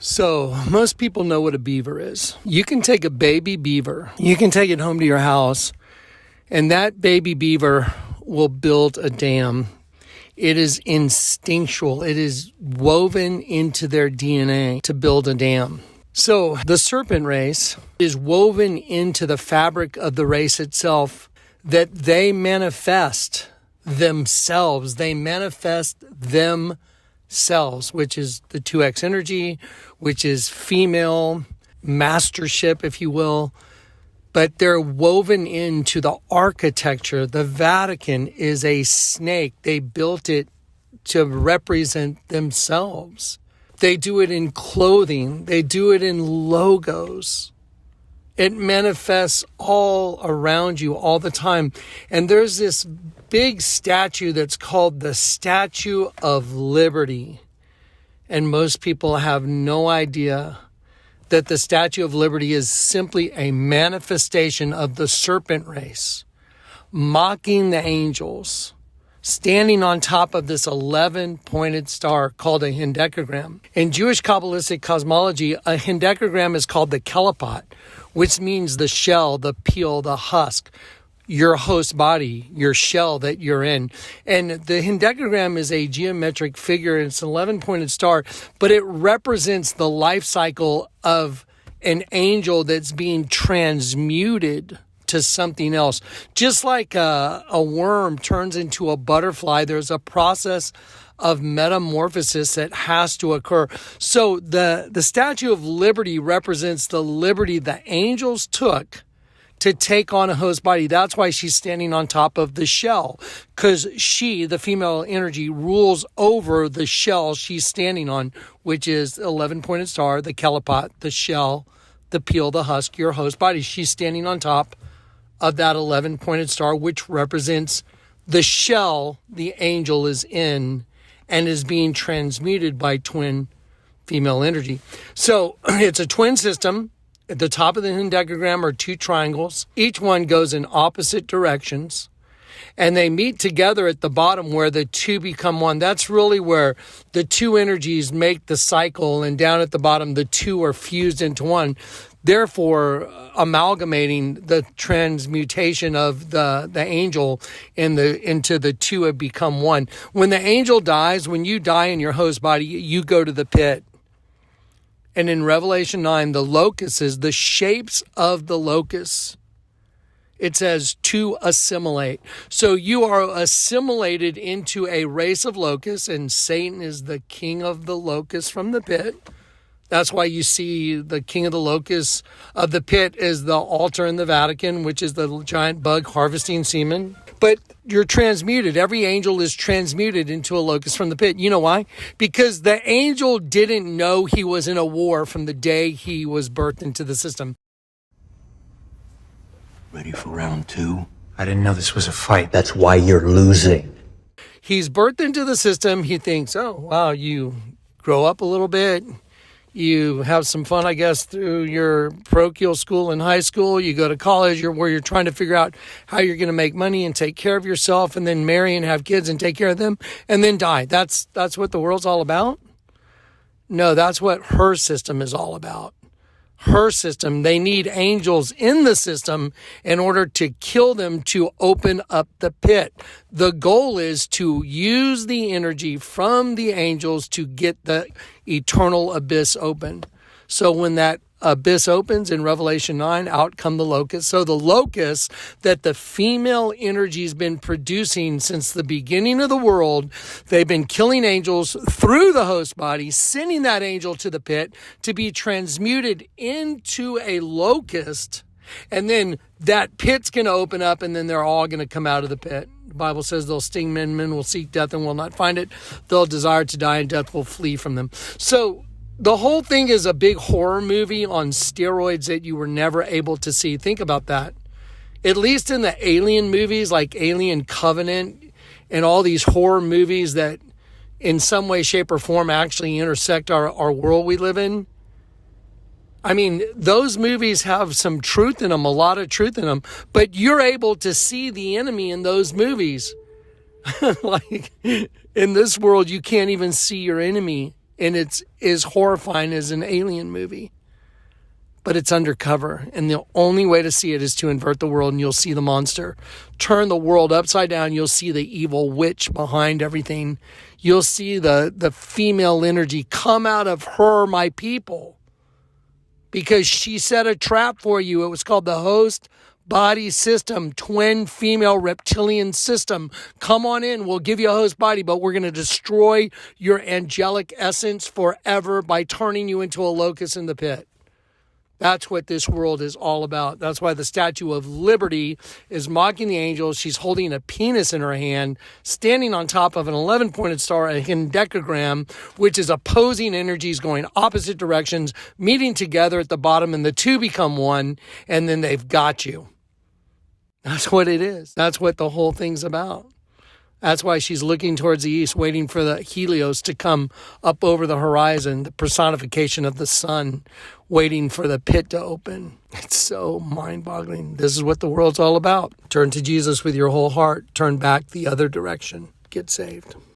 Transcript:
So most people know what a beaver is. You can take a baby beaver, you can take it home to your house, and that baby beaver will build a dam. It is instinctual. It is woven into their DNA to build a dam. So the serpent race is woven into the fabric of the race itself, that they manifest themselves. They manifest themselves, which is the 2X energy, which is female mastership, if you will. But they're woven into the architecture. The Vatican is a snake. They built it to represent themselves. They do it in clothing. They do it in logos. It manifests all around you all the time. And there's this big statue that's called the Statue of Liberty. And most people have no idea that the Statue of Liberty is simply a manifestation of the serpent race, mocking the angels, standing on top of this 11-pointed star called a hendecagram. In Jewish Kabbalistic cosmology, a hendecagram is called the kelipot, which means the shell, the peel, the husk, your host body, your shell that you're in. And the hendecagram is a geometric figure. It's an 11-pointed star, but it represents the life cycle of an angel that's being transmuted to something else. Just like a worm turns into a butterfly, there's a process of metamorphosis that has to occur. So the Statue of Liberty represents the liberty the angels took to take on a host body. That's why she's standing on top of the shell, because she, the female energy, rules over the shell she's standing on, which is the 11-pointed star, the kelipot, the shell, the peel, the husk, your host body. She's standing on top of that 11-pointed star, which represents the shell the angel is in and is being transmuted by twin female energy. So it's a twin system. At the top of the hendecagram are two triangles. Each one goes in opposite directions, and they meet together at the bottom where the two become one. That's really where the two energies make the cycle, and down at the bottom, the two are fused into one, therefore amalgamating the transmutation of the angel into the two have become one. When the angel dies, when you die in your host body, you go to the pit. And in Revelation 9, the locusts, the shapes of the locusts, it says to assimilate. So you are assimilated into a race of locusts, and Satan is the king of the locusts from the pit. That's why you see the king of the locusts of the pit is the altar in the Vatican, which is the giant bug harvesting semen. But you're transmuted. Every angel is transmuted into a locust from the pit. You know why? Because the angel didn't know he was in a war from the day he was birthed into the system. Ready for round two? I didn't know this was a fight. That's why you're losing. He's birthed into the system. He thinks, oh, wow, you grow up a little bit. You have some fun, I guess, through your parochial school in high school. You go to college where you're trying to figure out how you're going to make money and take care of yourself, and then marry and have kids and take care of them and then die. That's what the world's all about? No, that's what her system is all about. Her system, they need angels in the system in order to kill them to open up the pit. The goal is to use the energy from the angels to get the eternal abyss open. So when that abyss opens in Revelation 9, out come the locusts. So the locusts that the female energy's been producing since the beginning of the world, they've been killing angels through the host body, sending that angel to the pit to be transmuted into a locust. And then that pit's going to open up, and then they're all going to come out of the pit. The Bible says they'll sting men, men will seek death and will not find it. They'll desire to die, and death will flee from them. So the whole thing is a big horror movie on steroids that you were never able to see. Think about that. At least in the alien movies like Alien Covenant and all these horror movies that in some way, shape, or form actually intersect our world we live in. I mean, those movies have some truth in them, a lot of truth in them, but you're able to see the enemy in those movies. Like in this world, you can't even see your enemy And it's as horrifying as an alien movie. But it's undercover. And the only way to see it is to invert the world, and you'll see the monster. Turn the world upside down, you'll see the evil witch behind everything. You'll see the female energy come out of her, my people. Because she set a trap for you. It was called the host body system, twin female reptilian system. Come on in, we'll give you a host body, but we're going to destroy your angelic essence forever by turning you into a locust in the pit. That's what this world is all about. That's why the Statue of Liberty is mocking the angels. She's holding a penis in her hand, standing on top of an 11-pointed star, a hendecagram, which is opposing energies going opposite directions, meeting together at the bottom, and the two become one, and then they've got you. That's what it is. That's what the whole thing's about. That's why she's looking towards the east, waiting for the Helios to come up over the horizon, the personification of the sun, waiting for the pit to open. It's so mind-boggling. This is what the world's all about. Turn to Jesus with your whole heart. Turn back the other direction. Get saved.